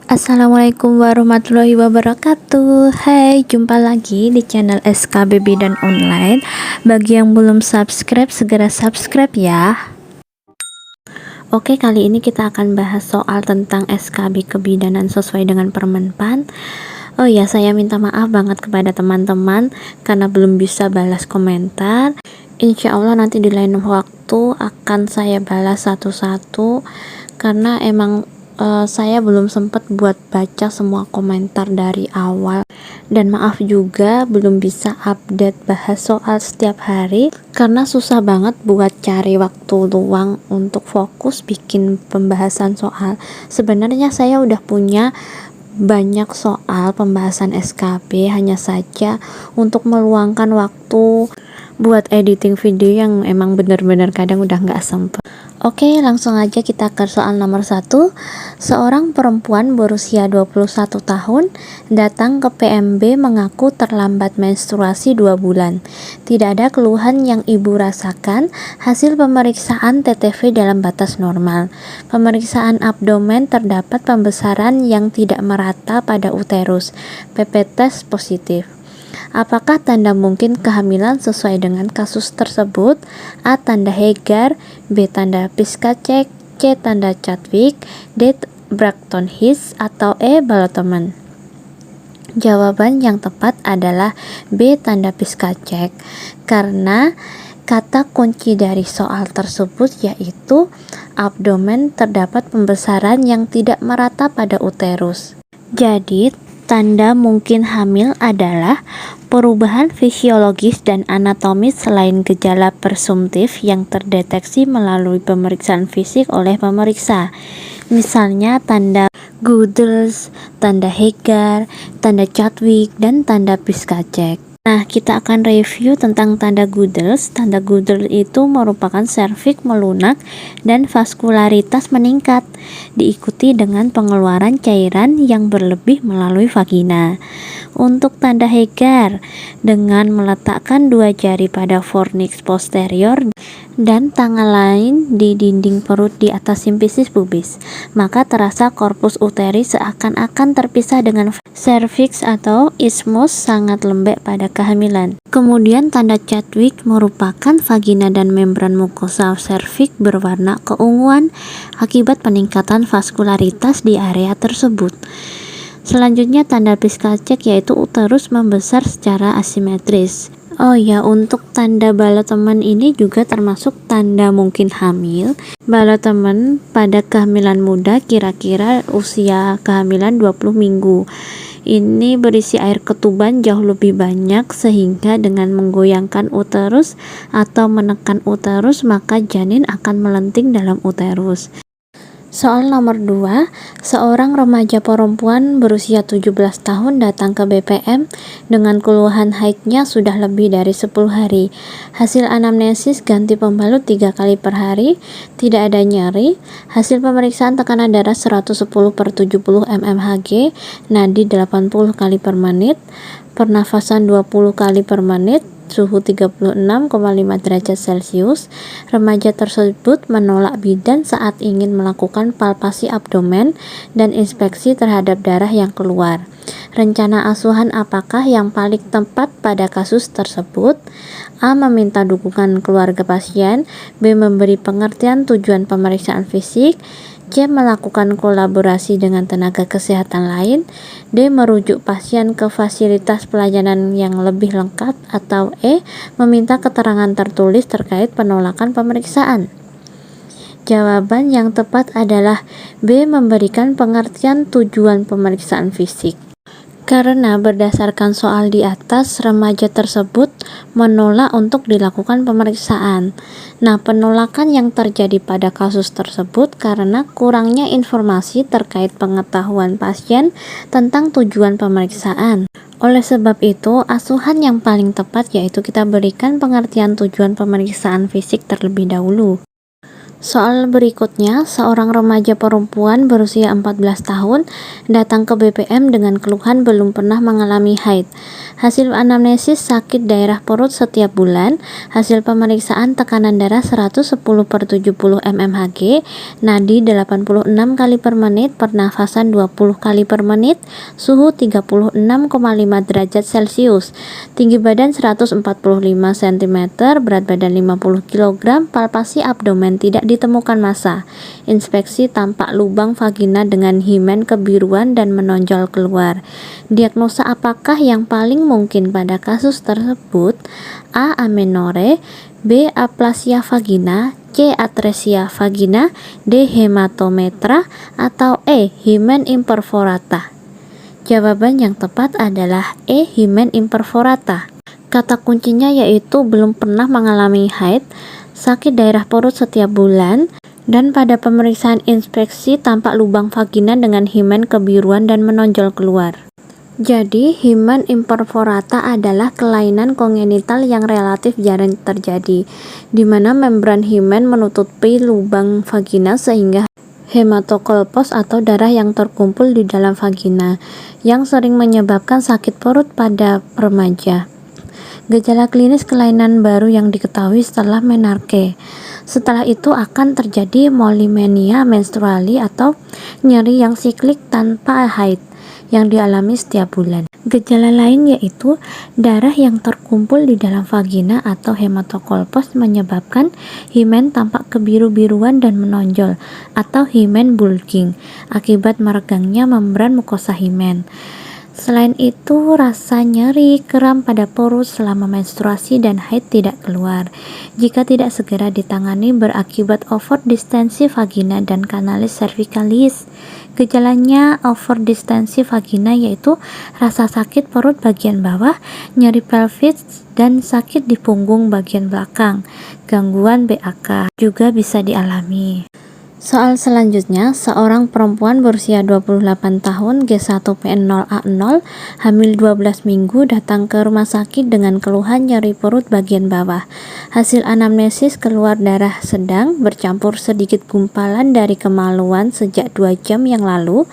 Assalamualaikum warahmatullahi wabarakatuh. Hai, jumpa lagi di channel SKB Bidan Online. Bagi yang belum subscribe, segera subscribe ya. Oke, kali ini kita akan bahas soal tentang SKB kebidanan sesuai dengan Permenpan. Oh ya, saya minta maaf banget kepada teman-teman karena belum bisa balas komentar. Insya Allah nanti di lain waktu akan saya balas satu-satu karena emang saya belum sempat buat baca semua komentar dari awal, dan maaf juga belum bisa update bahas soal setiap hari karena susah banget buat cari waktu luang untuk fokus bikin pembahasan soal. Sebenarnya saya udah punya banyak soal pembahasan SKB, hanya saja untuk meluangkan waktu buat editing video yang emang bener-bener kadang udah nggak sempet. Oke, langsung aja kita ke soal nomor 1. Seorang perempuan berusia 21 tahun datang ke PMB mengaku terlambat menstruasi 2 bulan. Tidak ada keluhan yang ibu rasakan. Hasil pemeriksaan TTV dalam batas normal. Pemeriksaan abdomen terdapat pembesaran yang tidak merata pada uterus. PP test positif. Apakah tanda mungkin kehamilan sesuai dengan kasus tersebut? A. Tanda Hegar, B. Tanda Piskacek, C. Tanda Chadwick, D. Braxton Hicks, atau E. Balotelman? Jawaban yang tepat adalah B. Tanda Piskacek, karena kata kunci dari soal tersebut yaitu abdomen terdapat pembesaran yang tidak merata pada uterus. Jadi, tanda mungkin hamil adalah perubahan fisiologis dan anatomis selain gejala presumptif yang terdeteksi melalui pemeriksaan fisik oleh pemeriksa. Misalnya tanda Gooders, tanda Hegar, tanda Chadwick, dan tanda Piskacek. Nah, kita akan review tentang tanda Gooders. Tanda Gooders itu merupakan serviks melunak dan vaskularitas meningkat, diikuti dengan pengeluaran cairan yang berlebih melalui vagina. Untuk tanda Hegar, dengan meletakkan 2 jari pada fornix posterior dan tangan lain di dinding perut di atas simfisis pubis, maka terasa korpus uteris seakan-akan terpisah dengan serviks atau isthmus sangat lembek pada kehamilan. Kemudian tanda Chadwick merupakan vagina dan membran mukosa serviks berwarna keunguan akibat peningkatan vaskularitas di area tersebut. Selanjutnya tanda Piskacek yaitu uterus membesar secara asimetris. Oh ya, untuk tanda Balotelman ini juga termasuk tanda mungkin hamil. Balotelman pada kehamilan muda, kira-kira usia kehamilan 20 minggu. Ini berisi air ketuban jauh lebih banyak sehingga dengan menggoyangkan uterus atau menekan uterus maka janin akan melenting dalam uterus. Soal nomor 2, seorang remaja perempuan berusia 17 tahun datang ke BPM dengan keluhan haidnya sudah lebih dari 10 hari. Hasil anamnesis ganti pembalut 3 kali per hari, tidak ada nyeri. Hasil pemeriksaan tekanan darah 110/70 mmHg, nadi 80 kali per menit, pernafasan 20 kali per menit, suhu 36,5 derajat Celcius. Remaja tersebut menolak bidan saat ingin melakukan palpasi abdomen dan inspeksi terhadap darah yang keluar. Rencana asuhan apakah yang paling tepat pada kasus tersebut? A. Meminta dukungan keluarga pasien, B. Memberi pengertian tujuan pemeriksaan fisik, C. Melakukan kolaborasi dengan tenaga kesehatan lain, D. Merujuk pasien ke fasilitas pelayanan yang lebih lengkap, atau E. Meminta keterangan tertulis terkait penolakan pemeriksaan. Jawaban yang tepat adalah B. Memberikan pengertian tujuan pemeriksaan fisik. Karena berdasarkan soal di atas, remaja tersebut menolak untuk dilakukan pemeriksaan. Nah, penolakan yang terjadi pada kasus tersebut karena kurangnya informasi terkait pengetahuan pasien tentang tujuan pemeriksaan. Oleh sebab itu, asuhan yang paling tepat yaitu kita berikan pengertian tujuan pemeriksaan fisik terlebih dahulu. Soal berikutnya, seorang remaja perempuan berusia 14 tahun datang ke BPM dengan keluhan belum pernah mengalami haid. Hasil anamnesis sakit daerah perut setiap bulan, hasil pemeriksaan tekanan darah 110/70 mmHg, nadi 86 kali per menit, pernafasan 20 kali per menit, suhu 36,5 derajat Celcius, tinggi badan 145 cm, berat badan 50 kg, palpasi abdomen tidak ditemukan massa, inspeksi tampak lubang vagina dengan himen kebiruan dan menonjol keluar. Diagnosa apakah yang paling mungkin pada kasus tersebut? A. Amenorrhoea, B. Aplasia vagina, C. Atresia vagina, D. Hematometra, atau E. Hymen imperforata. Jawaban yang tepat adalah E. Hymen imperforata. Kata kuncinya yaitu belum pernah mengalami haid, sakit daerah perut setiap bulan, dan pada pemeriksaan inspeksi tampak lubang vagina dengan himen kebiruan dan menonjol keluar. Jadi, hymen imperforata adalah kelainan kongenital yang relatif jarang terjadi, di mana membran himen menutupi lubang vagina sehingga hematokolpos atau darah yang terkumpul di dalam vagina, yang sering menyebabkan sakit perut pada remaja. Gejala klinis kelainan baru yang diketahui setelah menarche. Setelah itu akan terjadi molimenia menstruali atau nyeri yang siklik tanpa haid yang dialami setiap bulan. Gejala lain yaitu darah yang terkumpul di dalam vagina atau hematokolpos menyebabkan himen tampak kebiru-biruan dan menonjol atau himen bulging akibat meregangnya membran mukosa himen. Selain itu, rasa nyeri, kram pada perut selama menstruasi dan haid tidak keluar. Jika tidak segera ditangani berakibat overdistensi vagina dan kanalis cervicalis. Gejalanya overdistensi vagina yaitu rasa sakit perut bagian bawah, nyeri pelvis, dan sakit di punggung bagian belakang. Gangguan BAK juga bisa dialami. Soal selanjutnya, seorang perempuan berusia 28 tahun G1P0A0 hamil 12 minggu datang ke rumah sakit dengan keluhan nyeri perut bagian bawah. Hasil anamnesis keluar darah sedang bercampur sedikit gumpalan dari kemaluan sejak 2 jam yang lalu.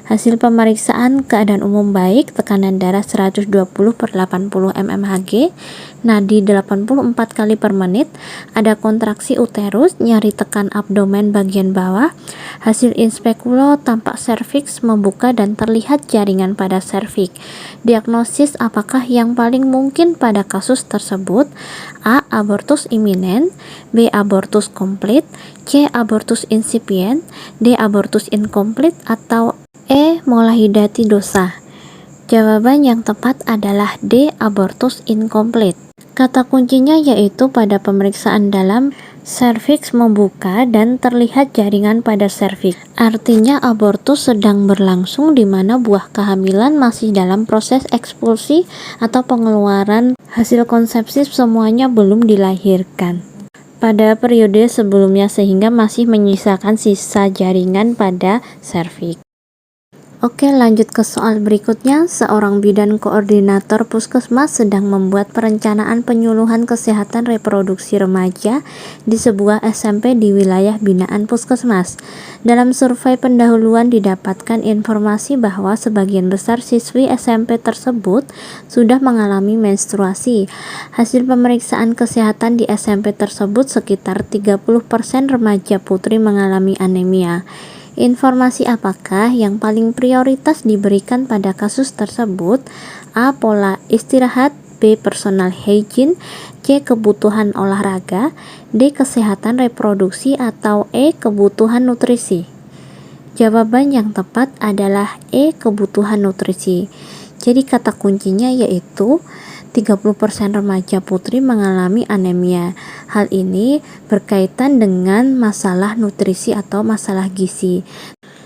Hasil pemeriksaan keadaan umum baik, tekanan darah 120/80 mmHg, nadi 84 kali per menit, ada kontraksi uterus, nyeri tekan abdomen bagian bawah. Hasil inspekulo tampak serviks membuka dan terlihat jaringan pada serviks. Diagnosis apakah yang paling mungkin pada kasus tersebut? A. Abortus imminent, B. Abortus komplit, C. Abortus incipient, D. Abortus incomplete, atau E. Molahidati dosa. Jawaban yang tepat adalah D. Abortus incomplete. Kata kuncinya yaitu pada pemeriksaan dalam, serviks membuka dan terlihat jaringan pada serviks. Artinya abortus sedang berlangsung di mana buah kehamilan masih dalam proses ekspulsi atau pengeluaran hasil konsepsi, semuanya belum dilahirkan pada periode sebelumnya sehingga masih menyisakan sisa jaringan pada serviks. Oke, lanjut ke soal berikutnya. Seorang bidan koordinator puskesmas sedang membuat perencanaan penyuluhan kesehatan reproduksi remaja di sebuah SMP di wilayah binaan puskesmas. Dalam survei pendahuluan didapatkan informasi bahwa sebagian besar siswi SMP tersebut sudah mengalami menstruasi. Hasil pemeriksaan kesehatan di SMP tersebut sekitar 30% remaja putri mengalami anemia. Informasi apakah yang paling prioritas diberikan pada kasus tersebut? A. Pola istirahat, B. Personal hygiene, C. Kebutuhan olahraga, D. Kesehatan reproduksi, atau E. Kebutuhan nutrisi. Jawaban yang tepat adalah E. Kebutuhan nutrisi. Jadi kata kuncinya yaitu 30% remaja putri mengalami anemia. Hal ini berkaitan dengan masalah nutrisi atau masalah gizi,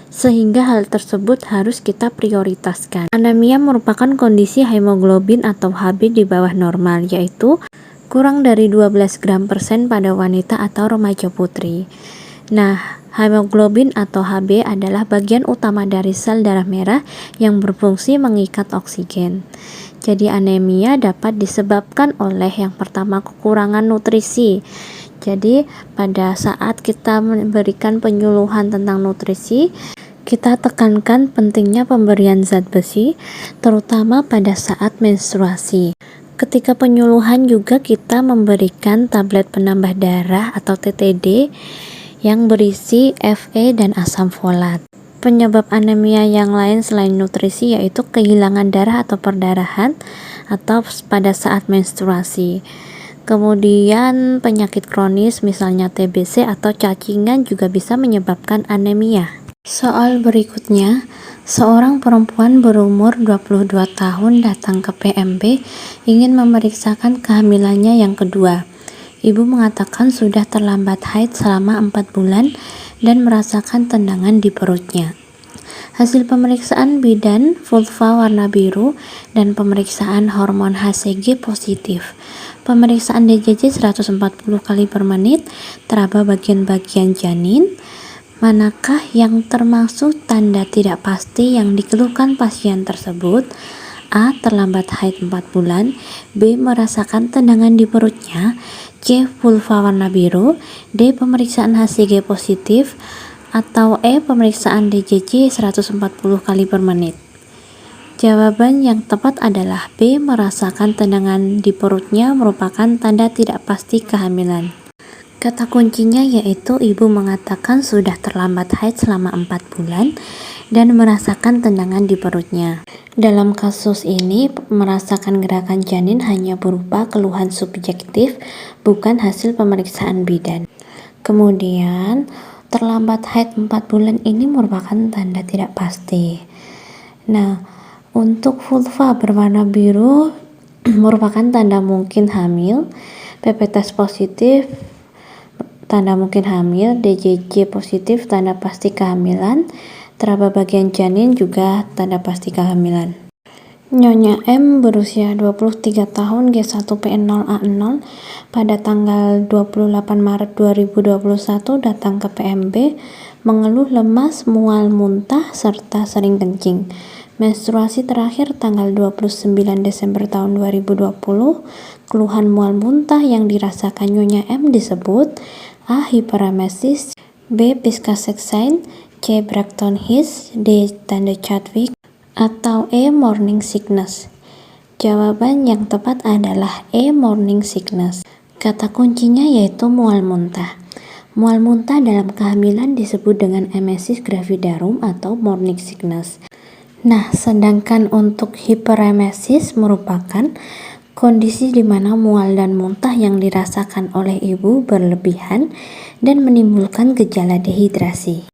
sehingga hal tersebut harus kita prioritaskan. Anemia merupakan kondisi hemoglobin atau Hb di bawah normal, yaitu kurang dari 12 gram persen pada wanita atau remaja putri. Nah, hemoglobin atau Hb adalah bagian utama dari sel darah merah yang berfungsi mengikat oksigen. Jadi anemia dapat disebabkan oleh yang pertama kekurangan nutrisi. Jadi pada saat kita memberikan penyuluhan tentang nutrisi, kita tekankan pentingnya pemberian zat besi, terutama pada saat menstruasi. Ketika penyuluhan juga kita memberikan tablet penambah darah atau TTD yang berisi Fe dan asam folat. Penyebab anemia yang lain selain nutrisi yaitu kehilangan darah atau perdarahan atau pada saat menstruasi. Kemudian penyakit kronis misalnya TBC atau cacingan juga bisa menyebabkan anemia. Soal berikutnya, seorang perempuan berumur 22 tahun datang ke PMB ingin memeriksakan kehamilannya yang kedua. Ibu mengatakan sudah terlambat haid selama 4 bulan dan merasakan tendangan di perutnya. Hasil pemeriksaan bidan vulva warna biru dan pemeriksaan hormon HCG positif. Pemeriksaan DJJ 140 kali per menit, teraba bagian-bagian janin. Manakah yang termasuk tanda tidak pasti yang dikeluhkan pasien tersebut? A. Terlambat haid 4 bulan, B. Merasakan tendangan di perutnya, C. Vulva warna biru, D. Pemeriksaan HCG positif, atau E. Pemeriksaan DJJ 140 kali per menit. Jawaban yang tepat adalah B. Merasakan tendangan di perutnya merupakan tanda tidak pasti kehamilan. Kata kuncinya yaitu ibu mengatakan sudah terlambat haid selama 4 bulan dan merasakan tendangan di perutnya. Dalam kasus ini, merasakan gerakan janin hanya berupa keluhan subjektif, bukan hasil pemeriksaan bidan. Kemudian, terlambat haid 4 bulan ini merupakan tanda tidak pasti. Nah, untuk vulva berwarna biru merupakan tanda mungkin hamil, PP test positif tanda mungkin hamil, DJJ positif tanda pasti kehamilan, teraba bagian janin juga tanda pasti kehamilan. Nyonya M berusia 23 tahun G1PN0A0 pada tanggal 28 Maret 2021 datang ke PMB mengeluh lemas, mual, muntah, serta sering kencing. Menstruasi terakhir tanggal 29 Desember tahun 2020. Keluhan mual muntah yang dirasakan Nyonya M disebut A. Hiperemesis, B. Piscacexine, C. Braxton Hicks, D. tanda Chadwick, atau E. morning sickness. Jawaban yang tepat adalah E. morning sickness. Kata kuncinya yaitu mual muntah. Mual muntah dalam kehamilan disebut dengan emesis gravidarum atau morning sickness. Nah, sedangkan untuk hiperemesis merupakan kondisi di mana mual dan muntah yang dirasakan oleh ibu berlebihan dan menimbulkan gejala dehidrasi.